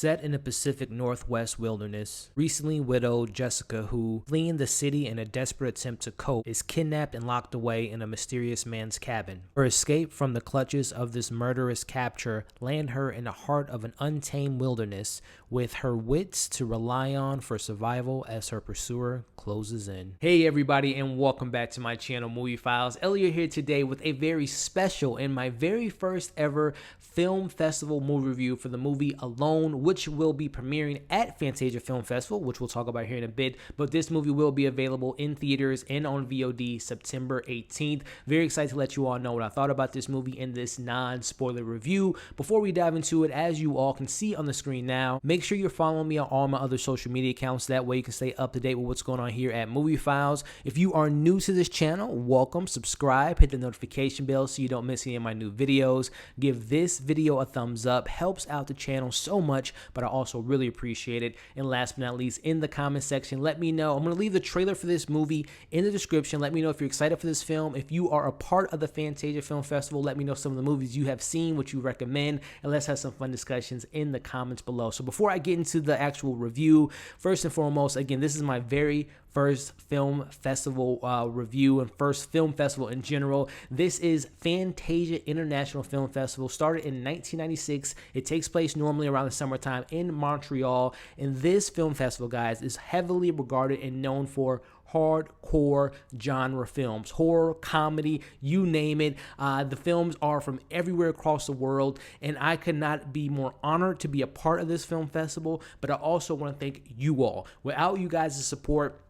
Set in the Pacific Northwest wilderness, recently widowed Jessica, who, fleeing the city in a desperate attempt to cope, is kidnapped and locked away in a mysterious man's cabin. Her escape from the clutches of this murderous captor land her in the heart of an untamed wilderness, with her wits to rely on for survival as her pursuer closes in. Hey everybody, and welcome back to my channel, Movie Files. Elliot here today with a very special and my very first ever film festival movie review for the movie Alone, which will be premiering at Fantasia Film Festival, which we'll talk about here in a bit. But this movie will be available in theaters and on VOD September 18th. Very excited to let you all know what I thought about this movie in this non-spoiler review. Before we dive into it, as you all can see on the screen now, make sure you're following me on all my other social media accounts. That way you can stay up to date with what's going on here at Movie Files. If you are new to this channel, welcome, subscribe, hit the notification bell so you don't miss any of my new videos. Give this video a thumbs up, helps out the channel so much, but I also really appreciate it. And last but not least, in the comment section, let me know. I'm going to leave the trailer for this movie in the description. Let me know if you're excited for this film. If you are a part of the Fantasia Film Festival, let me know some of the movies you have seen, what you recommend, and let's have some fun discussions in the comments below. So before I get into the actual review, first and foremost, again, this is my very first film festival review and first film festival in general. This is Fantasia International Film Festival, started in 1996. It takes place normally around the summertime in Montreal, and this film festival, guys, is heavily regarded and known for hardcore genre films, horror, comedy, you name it. The films are from everywhere across the world, and I could not be more honored to be a part of this film festival, but I also want to thank you all. Without you guys' support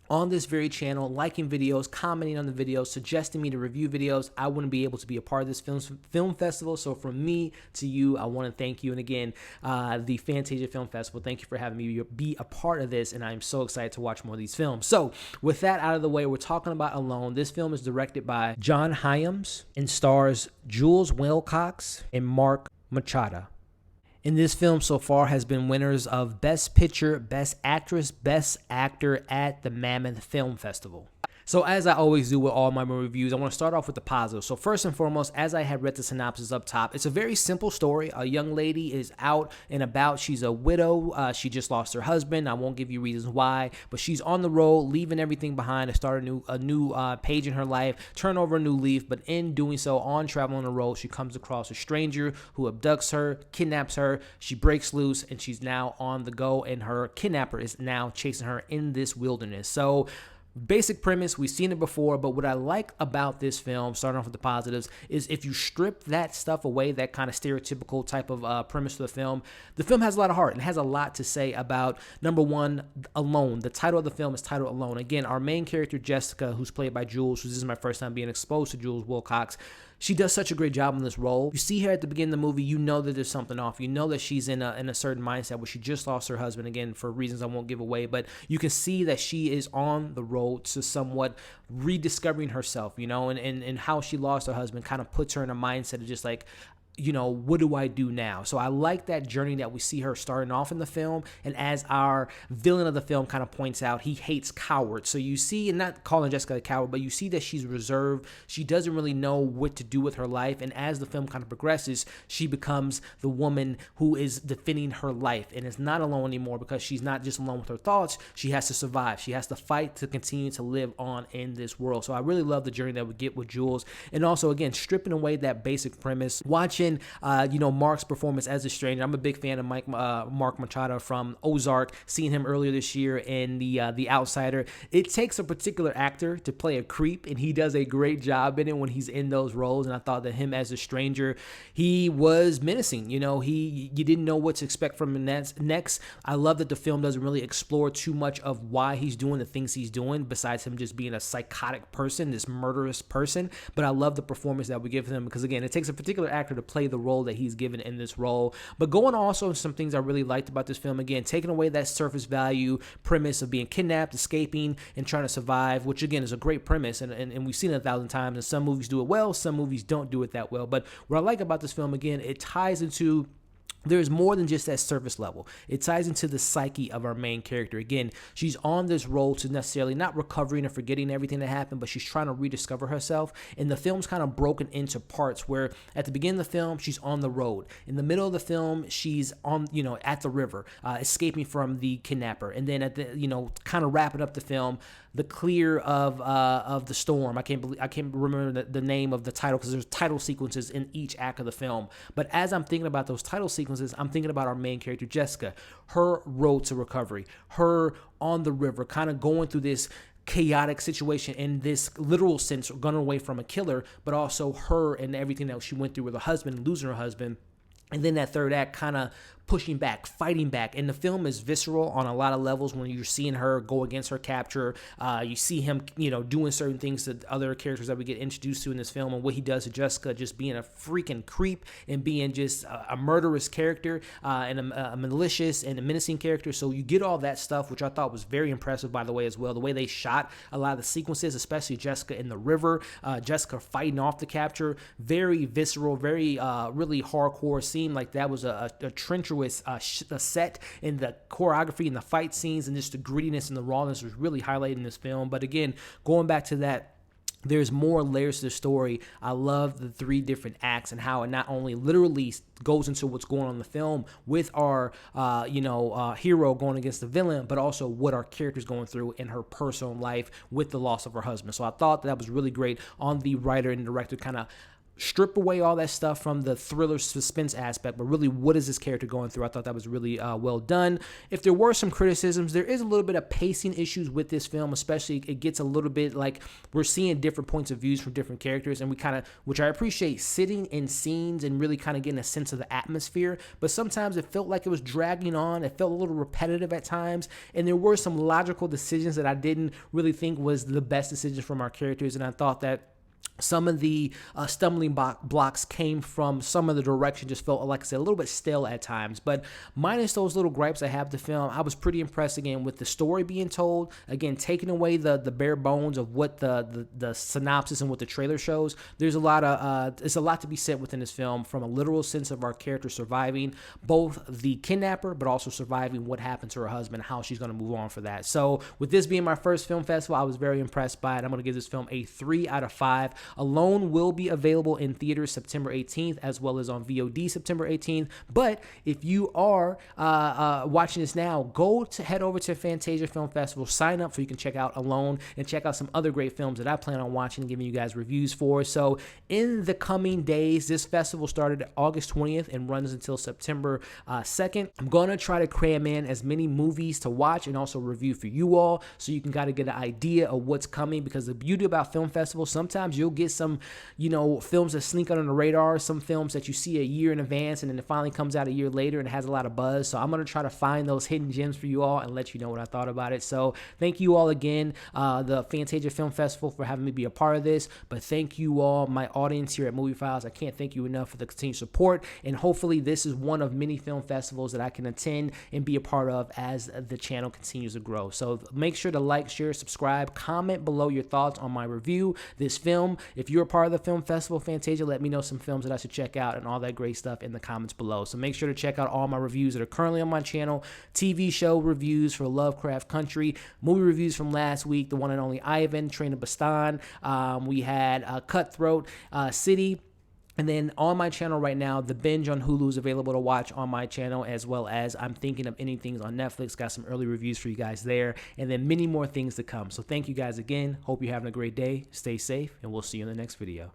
on this very channel, liking videos, commenting on the videos, suggesting me to review videos, I wouldn't be able to be a part of this film festival. So from me to you, I want to thank you. And again, the Fantasia Film Festival, thank you for having me be a part of this, and I'm so excited to watch more of these films. So with that out of the way, we're talking about Alone. This film is directed by John Hyams and stars Jules Willcox and Marc Menchaca. And this film so far has been winners of Best Picture, Best Actress, Best Actor at the Mammoth Film Festival. So as I always do with all my reviews, I want to start off with the positives. So first and foremost, as I had read the synopsis up top, it's a very simple story. A young lady is out and about. She's a widow. She just lost her husband. I won't give you reasons why, but she's on the road, leaving everything behind to start a new page in her life, turn over a new leaf. But in doing so, on traveling the road, she comes across a stranger who abducts her, kidnaps her. She breaks loose, and she's now on the go, and her kidnapper is now chasing her in this wilderness. So basic premise, we've seen it before, but what I like about this film, starting off with the positives, is if you strip that stuff away, that kind of stereotypical type of premise to the film has a lot of heart and has a lot to say about, number one, Alone. The title of the film is titled Alone. Again, our main character, Jessica, who's played by Jules, this is my first time being exposed to Jules Willcox. She does such a great job in this role. You see her at the beginning of the movie, you know that there's something off. You know that she's in a certain mindset where she just lost her husband, again, for reasons I won't give away. But you can see that she is on the road to somewhat rediscovering herself, you know, and how she lost her husband kind of puts her in a mindset of just like, you know, what do I do now? So I like that journey that we see her starting off in the film. And as our villain of the film kind of points out, he hates cowards. So you see, and not calling Jessica a coward, but you see that she's reserved. She doesn't really know what to do with her life. And as the film kind of progresses, she becomes the woman who is defending her life and is not alone anymore, because she's not just alone with her thoughts. She has to survive. She has to fight to continue to live on in this world. So I really love the journey that we get with Jules. And also, again, stripping away that basic premise, watching you know, Marc's performance as a stranger. I'm a big fan of Marc Menchaca from Ozark, seeing him earlier this year in the Outsider. It takes a particular actor to play a creep, and he does a great job in it when he's in those roles. And I thought that him as a stranger, he was menacing. You know, you didn't know what to expect from him next. I love that the film doesn't really explore too much of why he's doing the things he's doing, besides him just being a psychotic person, this murderous person. But I love the performance that we give him, because again, it takes a particular actor to play the role that he's given in this role. But going also some things I really liked about this film, again, taking away that surface value premise of being kidnapped, escaping, and trying to survive, which again is a great premise, and we've seen it 1,000 times, and some movies do it well, some movies don't do it that well. But what I like about this film, again, it ties into there's more than just that surface level. It ties into the psyche of our main character. Again, she's on this road to necessarily not recovering or forgetting everything that happened, but she's trying to rediscover herself. And the film's kind of broken into parts where at the beginning of the film, she's on the road. In the middle of the film, she's on, at the river, escaping from the kidnapper. And then at the, kind of wrapping up the film, the clear of the storm. I can't remember the name of the title because there's title sequences in each act of the film. But as I'm thinking about those title sequences, I'm thinking about our main character, Jessica, her road to recovery, her on the river, kind of going through this chaotic situation in this literal sense, running away from a killer, but also her and everything that she went through with her husband, losing her husband. And then that third act kind of pushing back, fighting back. And the film is visceral on a lot of levels when you're seeing her go against her captor. You see him, doing certain things to other characters that we get introduced to in this film, and what he does to Jessica, just being a freaking creep and being just a murderous character and a malicious and a menacing character. So you get all that stuff, which I thought was very impressive, by the way, as well. The way they shot a lot of the sequences, especially Jessica in the river, Jessica fighting off the capture, very visceral, very really hardcore. Seemed like that was a treacherous set, in the choreography and the fight scenes, and just the grittiness and the rawness was really highlighted in this film. But again, going back to that, there's more layers to the story. I love the 3 different acts and how it not only literally goes into what's going on in the film with our, hero going against the villain, but also what our character's going through in her personal life with the loss of her husband. So I thought that was really great on the writer and director, kind of strip away all that stuff from the thriller suspense aspect, but really, what is this character going through? I thought that was really well done. If there were some criticisms, there is a little bit of pacing issues with this film, especially it gets a little bit like we're seeing different points of views from different characters, and we kind of, which I appreciate, sitting in scenes and really kind of getting a sense of the atmosphere, but sometimes it felt like it was dragging on. It felt a little repetitive at times, and there were some logical decisions that I didn't really think was the best decisions from our characters, and I thought that some of the stumbling blocks came from some of the direction, just felt, like I said, a little bit stale at times. But minus those little gripes I have with the film, I was pretty impressed, again, with the story being told. Again, taking away the bare bones of what the synopsis and what the trailer shows. There's a lot to be said within this film, from a literal sense of our character surviving both the kidnapper, but also surviving what happened to her husband, how she's going to move on for that. So with this being my first film festival, I was very impressed by it. I'm going to give this film a 3 out of 5. Alone will be available in theaters September 18th, as well as on VOD September 18th. But if you are watching this now, head over to Fantasia Film Festival, sign up so you can check out Alone and check out some other great films that I plan on watching and giving you guys reviews for. So in the coming days, this festival started August 20th and runs until September 2nd. I'm going to try to cram in as many movies to watch and also review for you all, so you can kind of get an idea of what's coming, because the beauty about film festivals, sometimes you'll get some, films that sneak under the radar, some films that you see a year in advance and then it finally comes out a year later and it has a lot of buzz. So I'm going to try to find those hidden gems for you all and let you know what I thought about it. So thank you all again, the Fantasia Film Festival, for having me be a part of this. But thank you all, my audience here at Movie Files. I can't thank you enough for the continued support, and hopefully this is one of many film festivals that I can attend and be a part of as the channel continues to grow. So make sure to like, share, subscribe, comment below your thoughts on my review, this film. If you're a part of the film festival, Fantasia, let me know some films that I should check out and all that great stuff in the comments below. So make sure to check out all my reviews that are currently on my channel: TV show reviews for Lovecraft Country, movie reviews from last week, the one and only Ivan, Train to Busan. We had Cutthroat City. And then on my channel right now, The Binge on Hulu is available to watch on my channel, as well as I'm thinking of ending things on Netflix. Got some early reviews for you guys there, and then many more things to come. So thank you guys again. Hope you're having a great day. Stay safe, and we'll see you in the next video.